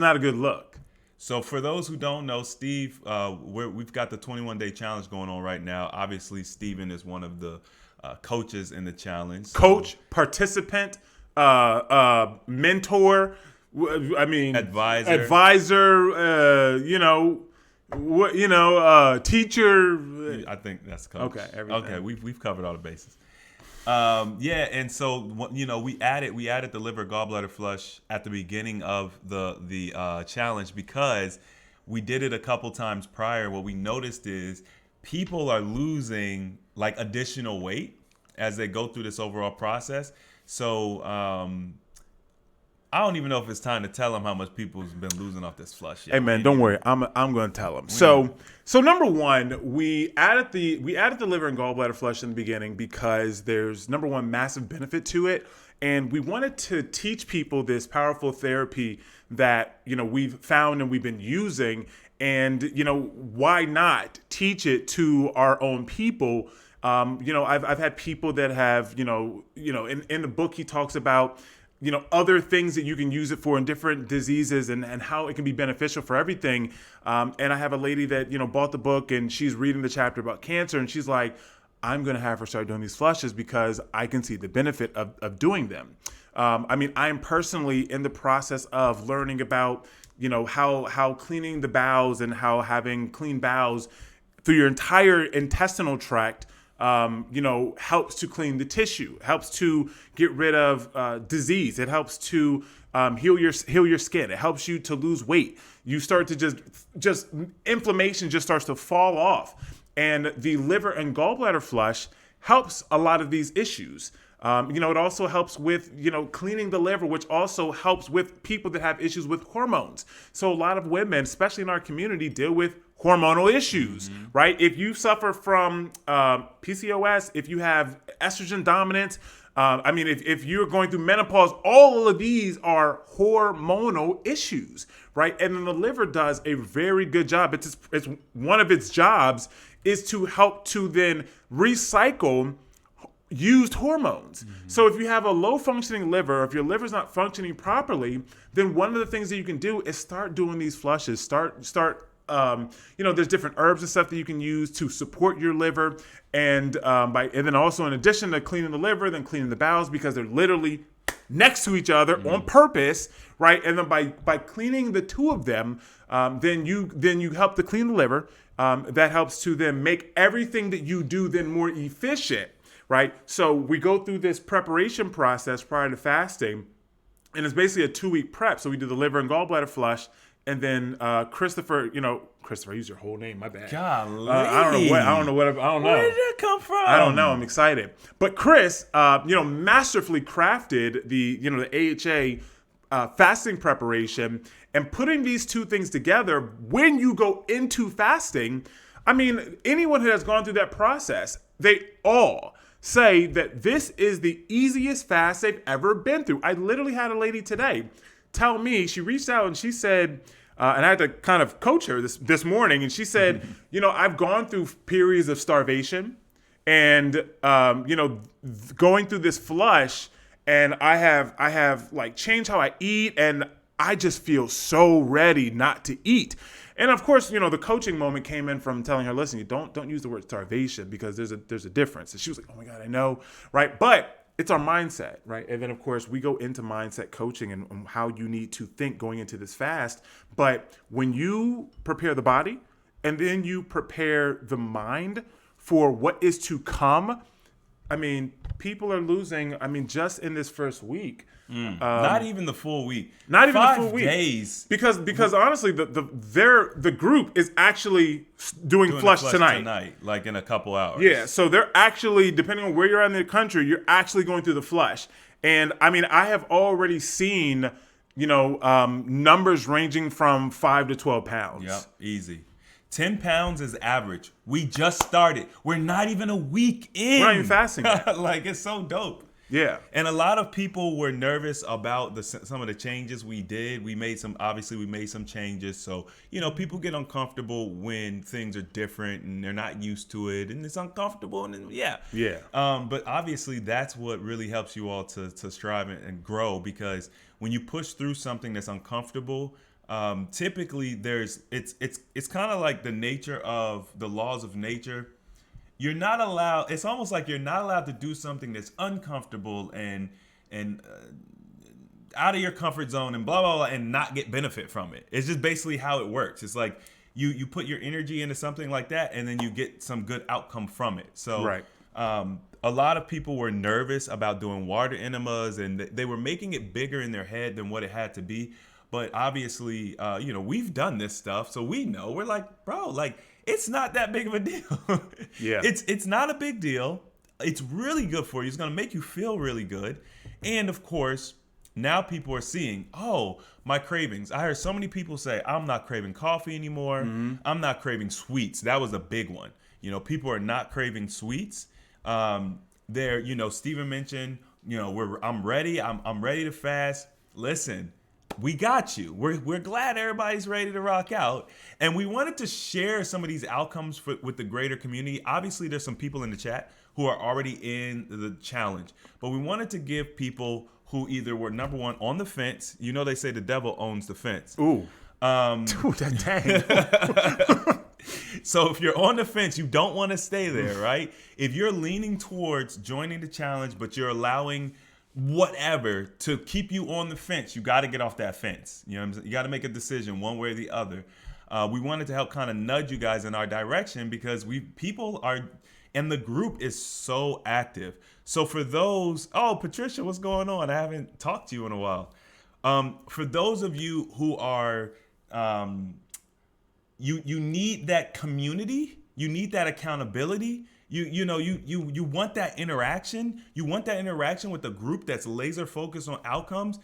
not a good look. So for those who don't know, Steve, we've got the 21-day challenge going on right now. Obviously, Steven is one of the coaches in the challenge. So Coach, participant, mentor. I mean, advisor. Teacher. I think that's coach. Okay, everything. Okay, we've covered all the bases. And so we added the liver gallbladder flush at the beginning of the challenge because we did it a couple times prior. What we noticed is people are losing like additional weight as they go through this overall process. So I don't even know if it's time to tell them how much people's been losing off this flush yet. Hey man, don't worry. I'm going to tell them. So number one, we added the liver and gallbladder flush in the beginning because there's number one massive benefit to it, and we wanted to teach people this powerful therapy that we've found and we've been using, and why not teach it to our own people. I've had people that have in the book he talks about other things that you can use it for in different diseases and how it can be beneficial for everything. And I have a lady that, bought the book and she's reading the chapter about cancer and she's like, I'm going to have her start doing these flushes because I can see the benefit of doing them. I'm personally in the process of learning about, how cleaning the bowels and how having clean bowels through your entire intestinal tract helps to clean the tissue, helps to get rid of disease. It helps to heal your skin. It helps you to lose weight. You start to just inflammation just starts to fall off. And the liver and gallbladder flush helps a lot of these issues. It also helps with, cleaning the liver, which also helps with people that have issues with hormones. So a lot of women, especially in our community, deal with hormonal issues, right? If you suffer from PCOS, if you have estrogen dominance, if you're going through menopause, all of these are hormonal issues, right? And then the liver does a very good job. It's one of its jobs is to help to then recycle used hormones. So if you have a low functioning liver, if your liver's not functioning properly, then one of the things that you can do is start doing these flushes, start there's different herbs and stuff that you can use to support your liver, and then also in addition to cleaning the liver, then cleaning the bowels, because they're literally next to each other on purpose, right? And then by cleaning the two of them, then you help to clean the liver. That helps to then make everything that you do then more efficient, right? So we go through this preparation process prior to fasting, and it's basically a 2-week prep. So we do the liver and gallbladder flush. And then Christopher, I used your whole name. My bad. Golly. I don't know. Where did that come from? I don't know. I'm excited. But Chris, masterfully crafted the AHA fasting preparation, and putting these two things together when you go into fasting. Anyone who has gone through that process, they all say that this is the easiest fast they've ever been through. I literally had a lady today tell me, she reached out and she said, and I had to kind of coach her this morning, and she said, I've gone through periods of starvation and, going through this flush, and I have like changed how I eat, and I just feel so ready not to eat. And of course, the coaching moment came in from telling her, listen, you don't use the word starvation because there's a difference. And she was like, oh my God, I know, right? But it's our mindset, right? And then, of course, we go into mindset coaching and how you need to think going into this fast. But when you prepare the body and then you prepare the mind for what is to come, people are losing, just in this first week. Not even the full week. Not even 5 the full week. days. Because honestly, the group is actually doing flush tonight. Like in a couple hours. Yeah, so they're actually, depending on where you're at in the country, you're actually going through the flush. And I have already seen, numbers ranging from 5 to 12 pounds. Yep, easy. 10 pounds is average. We just started. We're not even a week in. We're not even fasting yet. Like, it's so dope. Yeah. And a lot of people were nervous about some of the changes we did. We made some changes. So, people get uncomfortable when things are different and they're not used to it and it's uncomfortable. And yeah. But obviously that's what really helps you all to strive and grow, because when you push through something that's uncomfortable, typically it's kind of like the nature of the laws of nature. You're not allowed. It's almost like you're not allowed to do something that's uncomfortable and out of your comfort zone and blah blah blah and not get benefit from it. It's just basically how it works. It's like you put your energy into something like that and then you get some good outcome from it. So Right. A lot of people were nervous about doing water enemas and they were making it bigger in their head than what it had to be. But obviously, we've done this stuff, so we know. We're like, bro, like it's not that big of a deal. Yeah. It's not a big deal. It's really good for you. It's gonna make you feel really good. And of course, now people are seeing, oh, my cravings. I heard so many people say, I'm not craving coffee anymore. I'm not craving sweets. That was a big one. People are not craving sweets. Stephen mentioned, I'm ready. I'm ready to fast. Listen, we got you. We're glad everybody's ready to rock out. And we wanted to share some of these outcomes with the greater community. Obviously, there's some people in the chat who are already in the challenge. But we wanted to give people who either were, number one, on the fence. They say the devil owns the fence. Ooh. Dude, dang. So if you're on the fence, you don't want to stay there, right? If you're leaning towards joining the challenge, but you're allowing whatever to keep you on the fence, you got to get off that fence. You know what I'm saying? You got to make a decision one way or the other. We wanted to help kind of nudge you guys in our direction because people are, and the group is so active. So for those, Patricia, what's going on? I haven't talked to you in a while. For those of you who are, you need that community, you need that accountability. You want that interaction. You want that interaction with a group that's laser focused on outcomes.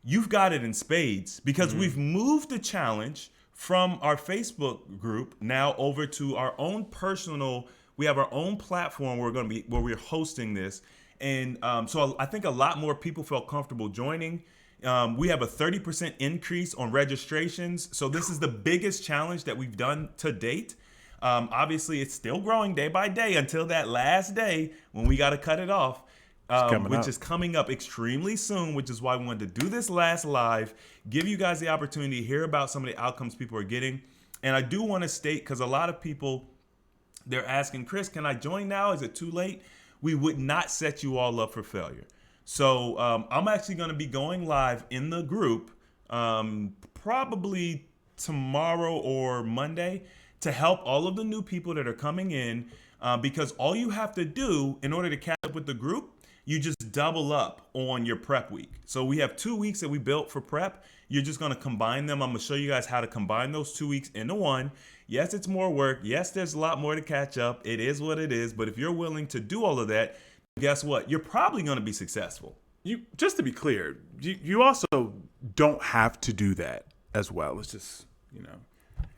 You've got it in spades because we've moved the challenge from our Facebook group now over to our own personal. We have our own platform where we're hosting this, and so I think a lot more people felt comfortable joining. We have a 30% increase on registrations. So this is the biggest challenge that we've done to date. Obviously, it's still growing day by day until that last day when we got to cut it off, which is coming up extremely soon, which is why we wanted to do this last live, give you guys the opportunity to hear about some of the outcomes people are getting. And I do want to state, because a lot of people, they're asking, Chris, can I join now? Is it too late? We would not set you all up for failure. So I'm actually going to be going live in the group probably tomorrow or Monday to help all of the new people that are coming in because all you have to do in order to catch up with the group, you just double up on your prep week. So we have 2 weeks that we built for prep. You're just going to combine them. I'm going to show you guys how to combine those 2 weeks into one. Yes, it's more work. Yes, there's a lot more to catch up. It is what it is. But if you're willing to do all of that, guess what? You're probably going to be successful. Just to be clear, you also don't have to do that as well. It's just,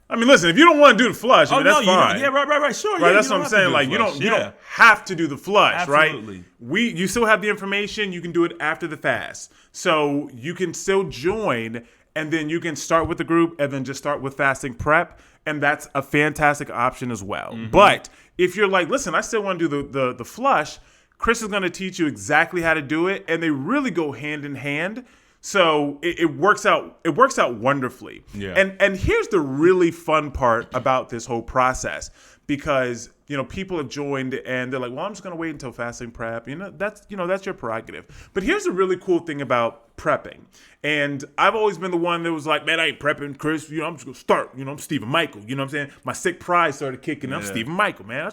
I mean, listen, if you don't want to do the flush, that's fine. Yeah, right, sure. Right, Yeah, that's what I'm saying. Like, you don't have to do the flush, Absolutely. right? You still have the information. You can do it after the fast. So you can still join, and then you can start with the group, and then just start with fasting prep, and that's a fantastic option as well. Mm-hmm. But if you're like, listen, I still want to do the flush, Chris is going to teach you exactly how to do it, and they really go hand in hand. So it works out. It works out wonderfully. Yeah. And here's the really fun part about this whole process, because people have joined and they're like, well, I'm just going to wait until fasting prep. That's your prerogative. But here's the really cool thing about prepping. And I've always been the one that was like, man, I ain't prepping, Chris. I'm just going to start. I'm Stephen Michael. You know what I'm saying? My sick pride started kicking. Yeah. I'm Stephen Michael, man.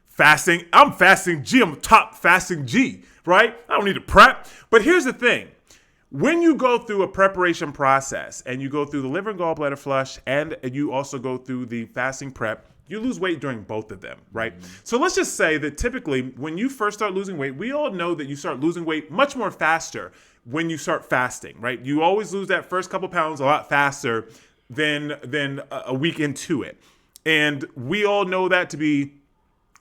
Fasting. I'm fasting G. I'm top fasting G, right? I don't need to prep. But here's the thing. When you go through a preparation process and you go through the liver and gallbladder flush and you also go through the fasting prep, you lose weight during both of them, right? Mm-hmm. So let's just say that typically when you first start losing weight, we all know that you start losing weight much more faster when you start fasting, right? You always lose that first couple pounds a lot faster than a week into it. And we all know that to be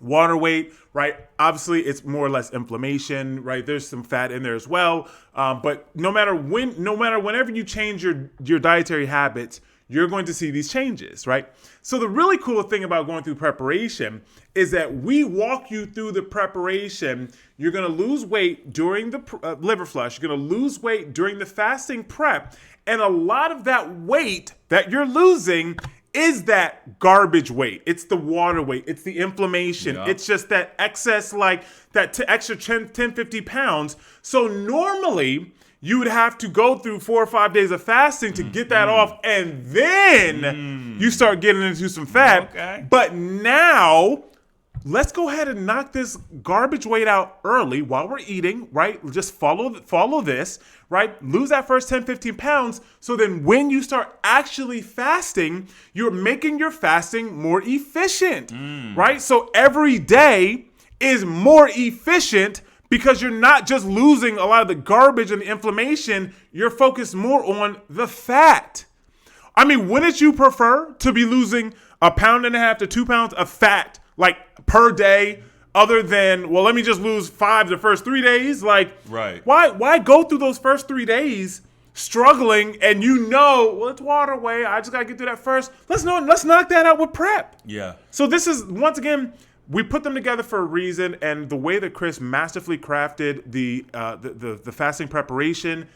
water weight, right? Obviously, it's more or less inflammation, right? There's some fat in there as well. But whenever you change your dietary habits, you're going to see these changes, right? So the really cool thing about going through preparation is that we walk you through the preparation. You're going to lose weight during the liver flush. You're going to lose weight during the fasting prep. And a lot of that weight that you're losing is that garbage weight. It's the water weight. It's the inflammation. Yeah. It's just that excess, like that extra 10, 50 pounds. So normally you would have to go through 4 or 5 days of fasting to get that off. And then you start getting into some fat. Okay. But now let's go ahead and knock this garbage weight out early while we're eating, right? Just follow this, right? Lose that first 10, 15 pounds. So then when you start actually fasting, you're making your fasting more efficient, right? So every day is more efficient because you're not just losing a lot of the garbage and the inflammation. You're focused more on the fat. I mean, wouldn't you prefer to be losing 1.5 pounds to 2 pounds of fat like per day, other than, well, let me just lose 5 the first 3 days? Like, Right. Why go through those first 3 days struggling and well, it's water weight. I just gotta get through that first. Let's knock that out with prep. Yeah. So this is, once again, we put them together for a reason, and the way that Chris masterfully crafted the fasting preparation,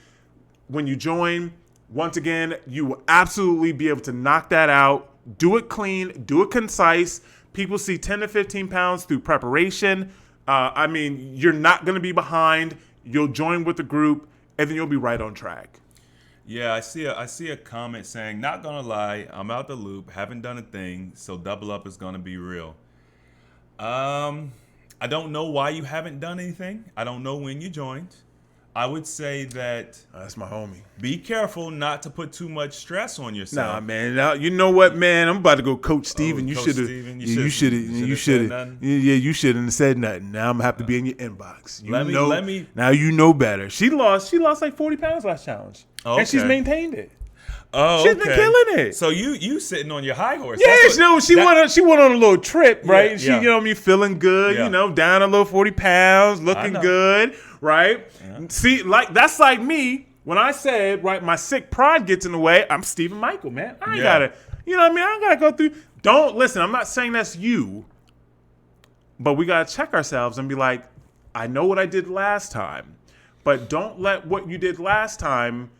when you join, once again, you will absolutely be able to knock that out. Do it clean, do it concise. People see 10 to 15 pounds through preparation. I mean, you're not going to be behind. You'll join with the group, and then you'll be right on track. Yeah, I see a comment saying, not gonna lie, I'm out the loop, haven't done a thing, so double up is gonna be real. I don't know why you haven't done anything. I don't know when you joined. I would say that That's my homie. be careful not to put too much stress on yourself. Nah, man. Now, you know what, man? I'm about to go coach Steven. Coach Steven, You should have. Yeah, you shouldn't have said nothing. Now I'm gonna have to be in your inbox. Let me. Now you know better. She lost like 40 pounds last challenge, and she's Okay. maintained it. Oh, She's been killing it. So you sitting on your high horse? Yeah, That's what- she went on a little trip, right? Yeah, She, yeah. you know what I mean, feeling good, Yeah. down a little 40 pounds, looking know. good, right? Yeah. See, like that's like me when I said, right, my sick pride gets in the way. I'm Stephen Michael, man. I ain't Yeah. gotta, you know what I mean? I ain't gotta go through. Don't listen. I'm not saying that's you, but we gotta check ourselves and be like, I know what I did last time, but don't let what you did last time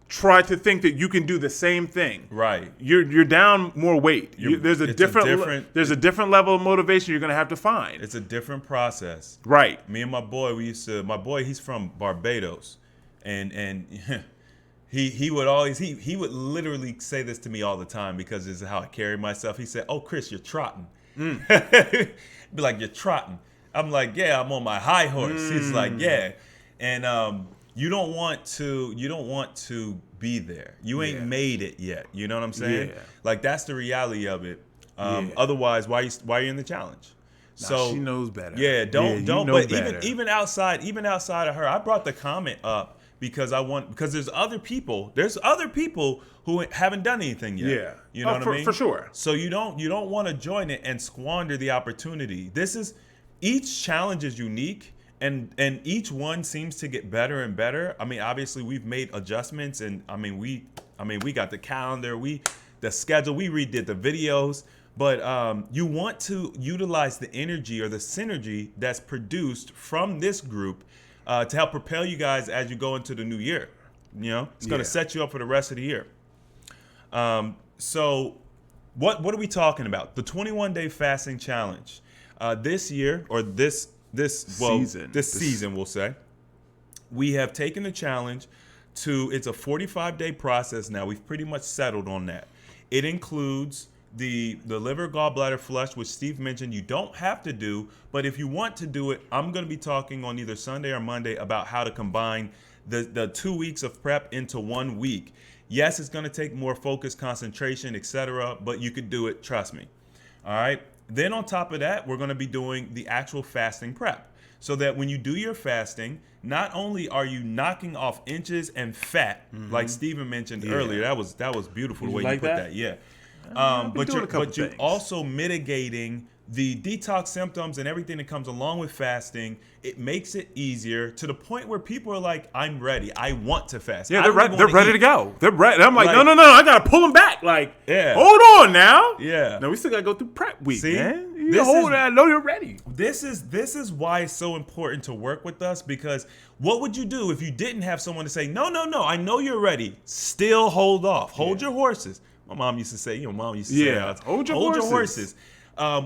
try to think that you can do the same thing. Right. You're down more weight. There's a it's a different level of motivation you're gonna have to find. It's a different process. Right. Me and my boy, he's from Barbados, and he would always he would literally say this to me all the time because this is how I carry myself. He said, "Oh, Chris, you're trotting." Be like, "You're trotting." I'm like, "Yeah, I'm on my high horse." He's like, "Yeah," and you don't want to be there. You ain't made it yet. You know what I'm saying? Yeah. Like that's the reality of it. Otherwise, why are you in the challenge? So she knows better. Yeah, don't. You know But better. even outside of her, I brought the comment up because there's other people who haven't done anything yet. Yeah. You know what I mean? For sure. So you don't want to join it and squander the opportunity. Each challenge is unique. And each one seems to get better and better. I mean, obviously we've made adjustments, and we got the calendar, the schedule, we redid the videos. But you want to utilize the energy or the synergy that's produced from this group to help propel you guys as you go into the new year. It's going to set you up for the rest of the year. So what are we talking about? The 21-day fasting challenge. This year, or this season, we'll say, we have taken the challenge it's a 45-day process now. We've pretty much settled on that. It includes the liver gallbladder flush, which Steve mentioned you don't have to do, but if you want to do it, I'm going to be talking on either Sunday or Monday about how to combine the 2 weeks of prep into 1 week. Yes, it's going to take more focus, concentration, etc., but you could do it, trust me. All right. Then on top of that, we're going to be doing the actual fasting prep so that when you do your fasting, not only are you knocking off inches and fat, like Steven mentioned earlier, that was beautiful the way you put that. Yeah. But you're also mitigating the detox symptoms and everything that comes along with fasting, it makes it easier to the point where people are like, I'm ready. I want to fast. Yeah, they're ready to go. They're ready. I'm like, no, I gotta pull them back. Like, yeah, hold on now. Yeah. No, we still gotta go through prep week, See? man. You hold that. I know you're ready. This is why it's so important to work with us, because what would you do if you didn't have someone to say, no, I know you're ready. Still hold off. Hold your horses. My mom used to say, say, hold your horses.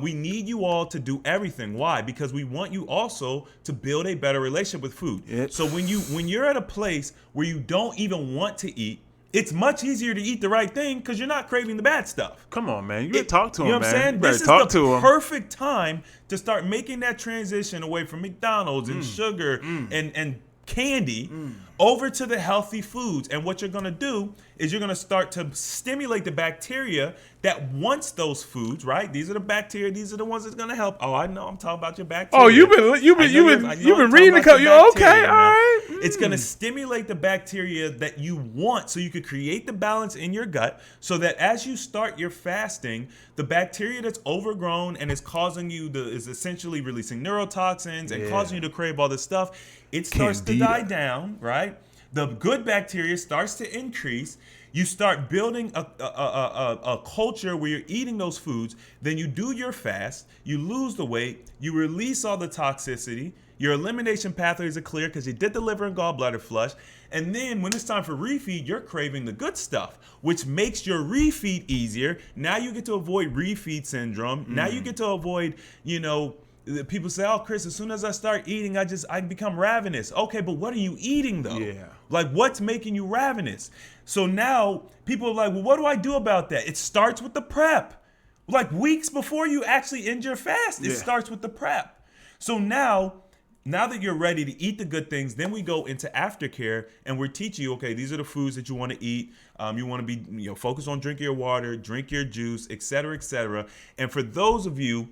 We need you all to do everything. Why? Because we want you also to build a better relationship with food. So when you're at a place where you don't even want to eat, it's much easier to eat the right thing because you're not craving the bad stuff. Come on, man. You better talk to him, man. You know what I'm saying? This is the perfect time to start making that transition away from McDonald's and sugar and candy over to the healthy foods. And what you're going to do is you're going to start to stimulate the bacteria that wants those foods, right? These are the bacteria. These are the ones that's going to help. Oh, I know. I'm talking about your bacteria. Oh, you've been reading the code. Okay, all right. It's going to stimulate the bacteria that you want, so you could create the balance in your gut, so that as you start your fasting, the bacteria that's overgrown and is causing you is essentially releasing neurotoxins and causing you to crave all this stuff. It starts to die down, right? The good bacteria starts to increase. You start building a culture where you're eating those foods. Then you do your fast. You lose the weight. You release all the toxicity. Your elimination pathways are clear because you did the liver and gallbladder flush. And then when it's time for refeed, you're craving the good stuff, which makes your refeed easier. Now you get to avoid refeed syndrome. Now you get to avoid, people say, oh, Chris, as soon as I start eating, I become ravenous. Okay, but what are you eating though? Yeah. Like, what's making you ravenous? So now people are like, well, what do I do about that? It starts with the prep. Like weeks before you actually end your fast, it starts with the prep. So now that you're ready to eat the good things, then we go into aftercare and we're teaching you, okay, these are the foods that you want to eat. You want to be, focus on drinking your water, drink your juice, et cetera, et cetera. And for those of you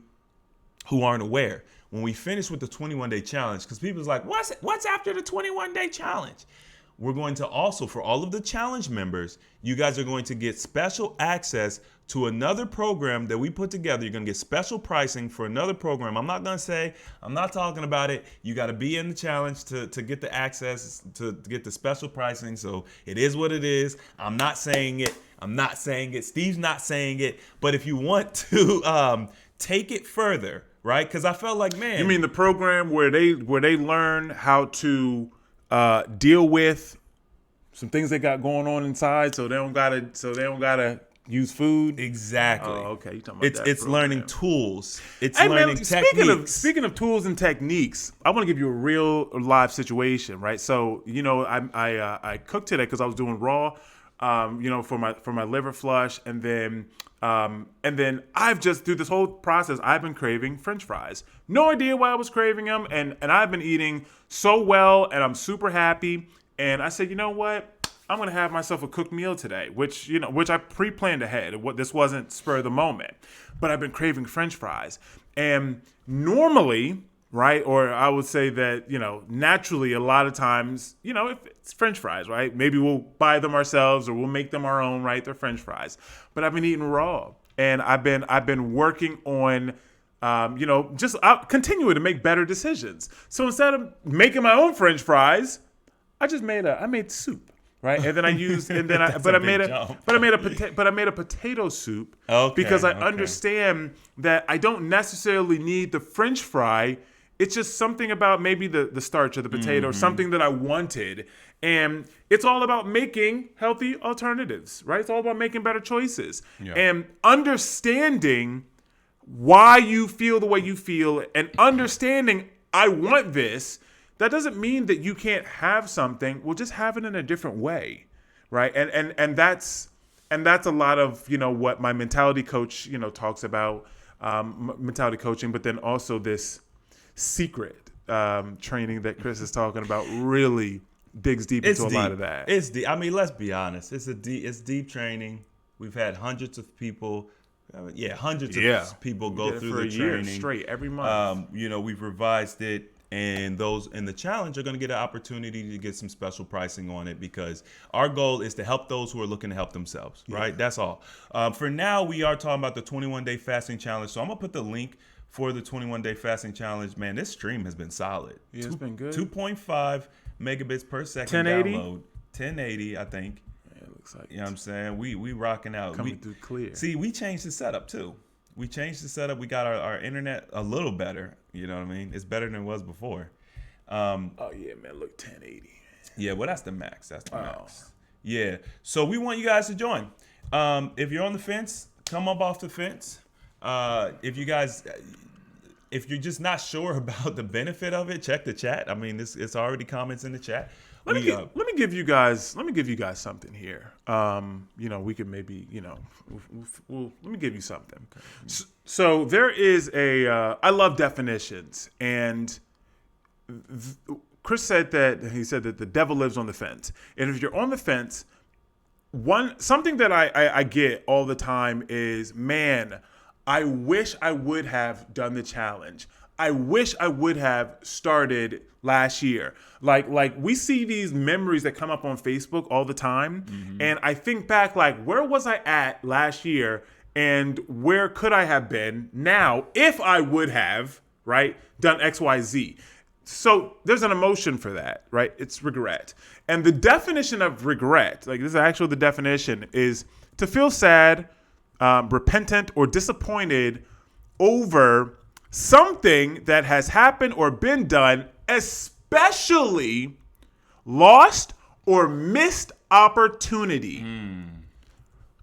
who aren't aware, when we finish with the 21-day challenge, because people's like, what's after the 21-day challenge? We're going to also, for all of the challenge members, you guys are going to get special access to another program that we put together. You're going to get special pricing for another program. I'm not talking about it. You got to be in the challenge to get the access, to get the special pricing. So it is what it is. I'm not saying it. Steve's not saying it. But if you want to take it further, right? Because I felt like, man. You mean the program where they learn how to deal with some things they got going on inside, so they don't gotta use food. Exactly. Oh, okay. You talking about that it's program. Learning tools. It's learning techniques. Speaking of tools and techniques, I want to give you a real live situation, right? So I cooked today because I was doing raw, for my liver flush, and then I've just through this whole process I've been craving French fries. No idea why I was craving them, and I've been eating so well, and I'm super happy. And I said, you know what? I'm gonna have myself a cooked meal today, which I pre-planned ahead. This wasn't spur of the moment, but I've been craving French fries, and normally, right, or I would say that naturally, a lot of times, if it's French fries, right, maybe we'll buy them ourselves or we'll make them our own, right? They're French fries, but I've been eating raw, and I've been working on. Just continuing to make better decisions. So instead of making my own French fries, I made soup, right? And then I made a potato soup because I understand that I don't necessarily need the French fry. It's just something about maybe the starch of the potato or something that I wanted. And it's all about making healthy alternatives, right? It's all about making better choices and understanding why you feel the way you feel, and understanding I want this. That doesn't mean that you can't have something. We'll just have it in a different way, right? And that's a lot of what my mentality coach talks about, mentality coaching, but then also this secret training that Chris is talking about really digs deep into a lot of that. It's deep. I mean, let's be honest. It's deep training. We've had hundreds of people. Hundreds of people go through the training straight every month. We've revised it, and those in the challenge are going to get an opportunity to get some special pricing on it, because our goal is to help those who are looking to help themselves, right? That's all. For now, we are talking about the 21-day fasting challenge. So I'm going to put the link for the 21-day fasting challenge. Man, this stream has been solid. Yeah, it's been good. 2.5 megabits per second 1080? download. 1080, I think. Yeah, it looks like You know what I'm saying? We rocking out. coming through clear. See, we changed the setup too. We got our internet a little better. You know what I mean? It's better than it was before. Oh yeah, man. Look, 1080. Yeah, well, that's the max. That's the max. Yeah. So we want you guys to join. If you're on the fence, come up off the fence. If you're just not sure about the benefit of it, check the chat. I mean, it's already comments in the chat. Let me give you guys something here. We could maybe, let me give you something. Okay. So there is I love definitions, and Chris said that the devil lives on the fence. And if you're on the fence, something that I get all the time is, man, I wish I would have done the challenge. I wish I would have started last year. Like we see these memories that come up on Facebook all the time. Mm-hmm. And I think back, like, where was I at last year and where could I have been now if I would have, right, done X, Y, Z. So there's an emotion for that, right? It's regret. And the definition of regret, like this is actually the definition, is to feel sad, repentant, or disappointed over something that has happened or been done, especially lost or missed opportunity.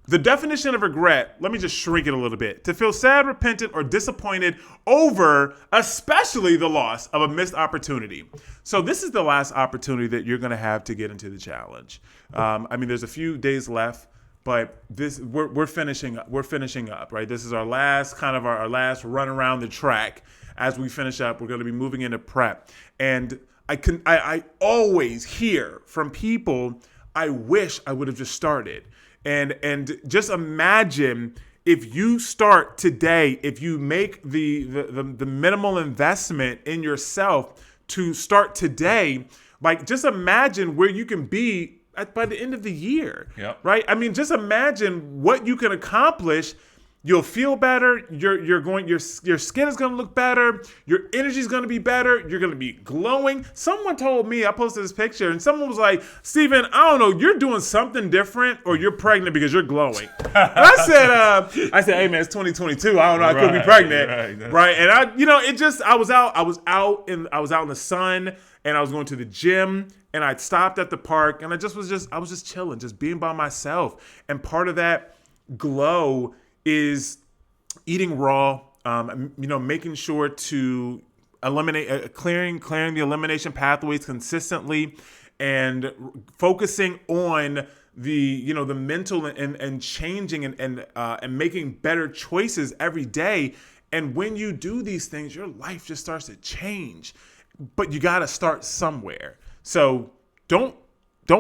The definition of regret, let me just shrink it a little bit. To feel sad, repentant, or disappointed over especially the loss of a missed opportunity. So this is the last opportunity that you're going to have to get into the challenge. There's a few days left, but we're finishing up, right? This is our last our last run around the track. As we finish up, we're going to be moving into prep. And I always hear from people, I wish I would have just started. And just imagine if you start today, if you make the minimal investment in yourself to start today, like just imagine where you can be by the end of the year, yep. Right? I mean, just imagine what you can accomplish. You'll feel better. Your skin is going to look better. Your energy is going to be better. You're going to be glowing. Someone told me, I posted this picture, and someone was like, Steven, I don't know, you're doing something different, or you're pregnant because you're glowing. And I said, hey man, it's 2022. I don't know, I could be pregnant, right? And I was out in the sun, and I was going to the gym, and I stopped at the park, and I was just chilling, just being by myself. And part of that glow is eating raw, making sure to eliminate, clearing the elimination pathways consistently, and focusing on the mental and changing and making better choices every day. And when you do these things, your life just starts to change. But you got to start somewhere. So don't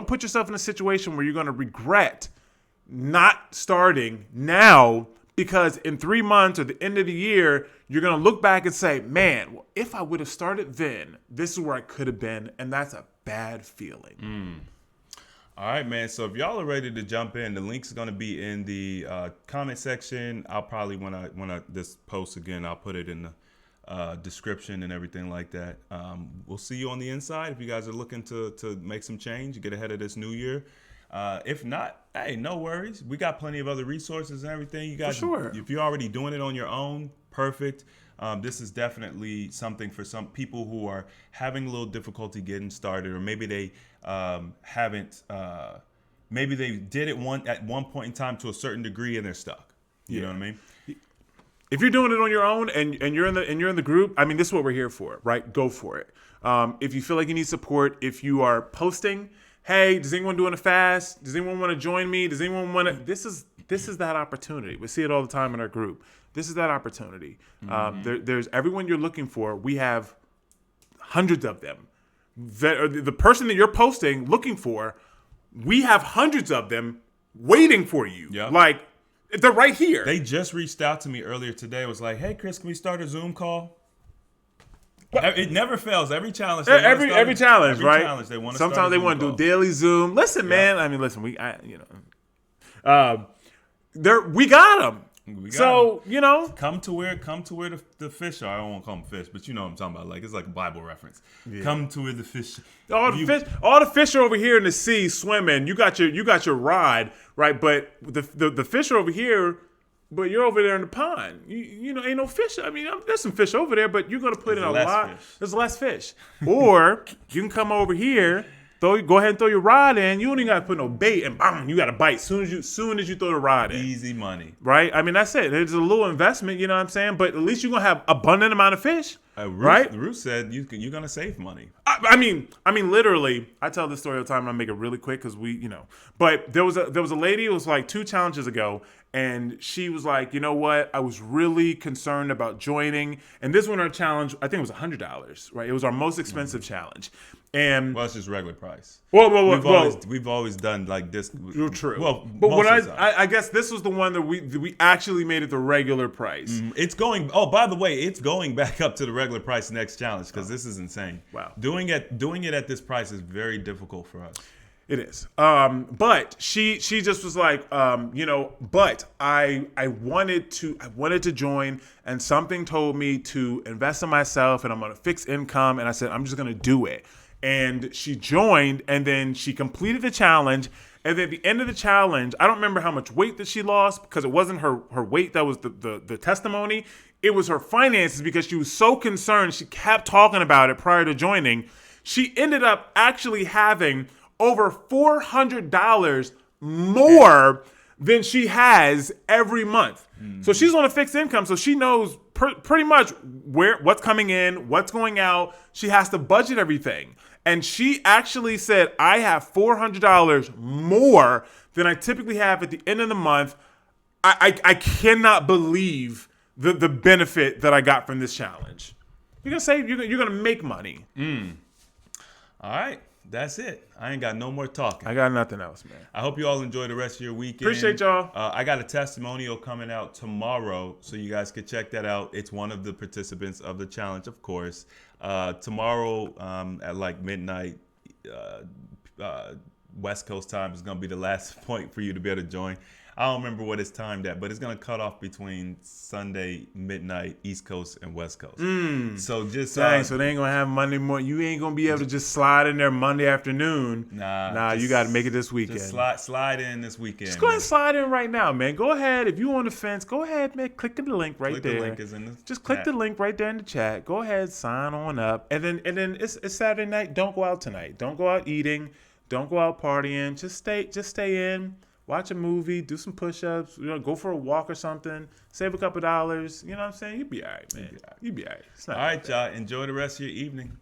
put yourself in a situation where you're going to regret not starting now, because in 3 months or the end of the year, you're going to look back and say, man, well, if I would have started then, this is where I could have been. And that's a bad feeling. All right, man. So if y'all are ready to jump in, the link's going to be in the comment section. I'll probably, when I this post again, I'll put it in the description and everything like that. We'll see you on the inside. If you guys are looking to make some change, get ahead of this new year. If not, hey, no worries. We got plenty of other resources and everything. You guys, for sure. If you're already doing it on your own, perfect. This is definitely something for some people who are having a little difficulty getting started, or maybe they haven't. Maybe they did it at one point in time to a certain degree and they're stuck. You know what I mean? If you're doing it on your own and you're in the group, I mean, this is what we're here for, right? Go for it. If you feel like you need support, if you are posting, hey, does anyone doing a fast? Does anyone want to join me? Does anyone want to? This is that opportunity. We see it all the time in our group. This is that opportunity. There's everyone you're looking for. We have hundreds of them. The person that you're posting, looking for, we have hundreds of them waiting for you. Yep. Like, they're right here. They just reached out to me earlier today. It was like, hey, Chris, can we start a Zoom call? It never fails. Every challenge. Every challenge, right? Challenge, they want to. Sometimes they want to do daily Zoom. Listen, man. I mean, listen. We got them. So, you know, come to where the fish are. I don't want to call them fish, but you know what I'm talking about. Like, it's like a Bible reference. Yeah. Come to where the fish. All the fish are over here in the sea swimming. You got your rod, right? But the fish are over here, but you're over there in the pond. You know, ain't no fish. I mean, there's some fish over there, but you're gonna put in a lot. There's less fish. Or you can come over here. Go ahead and throw your rod in. You don't even got to put no bait, and bam, you got to bite soon as you throw the rod in. Easy money, right? I mean, that's it. There's a little investment, you know what I'm saying? But at least you're gonna have abundant amount of fish, right? Ruth said you're gonna save money. I mean, literally. I tell this story all the time, and I make it really quick because we, you know. But there was a lady. It was like 2 challenges ago, and she was like, you know what? I was really concerned about joining, and this one our challenge. I think it was $100, right? It was our most expensive challenge. And well, it's just regular price. We've always done like this. You're true. Well, but when I guess this was the one that we actually made it the regular price. It's going. Oh, by the way, it's going back up to the regular price next challenge because this is insane. Wow. Doing it at this price is very difficult for us. It is. But she just was like, you know, but I wanted to join, and something told me to invest in myself, and I'm gonna fix income, and I said I'm just gonna do it. And she joined, and then she completed the challenge. And then at the end of the challenge, I don't remember how much weight that she lost because it wasn't her weight that was the testimony. It was her finances because she was so concerned. She kept talking about it prior to joining. She ended up actually having over $400 more than she has every month. So she's on a fixed income, so she knows pretty much what's coming in, what's going out. She has to budget everything. And she actually said, I have $400 more than I typically have at the end of the month. I cannot believe the benefit that I got from this challenge. You're gonna save. You're gonna make money. All right. That's it. I ain't got no more talking. I got nothing else, man. I hope you all enjoy the rest of your weekend. Appreciate y'all. I got a testimonial coming out tomorrow, so you guys can check that out. It's one of the participants of the challenge, of course. Tomorrow at like midnight West Coast time is going to be the last point for you to be able to join. I don't remember what it's timed at, but it's going to cut off between Sunday midnight, East Coast and West Coast. So just dang, so they ain't going to have Monday morning. You ain't going to be able to just slide in there Monday afternoon. Nah, you got to make it this weekend. Just slide in this weekend. Just go ahead and slide in right now, man. Go ahead. If you on the fence, go ahead, man. Click the link right there. The link is in the Just click the link right there in the chat. Go ahead, sign on up. And then it's Saturday night. Don't go out tonight. Don't go out eating. Don't go out partying. Just stay in. Watch a movie, do some push-ups, go for a walk or something, save a couple dollars. You know what I'm saying? You'll be all right, man. You'll be all right. All right, y'all. Enjoy the rest of your evening.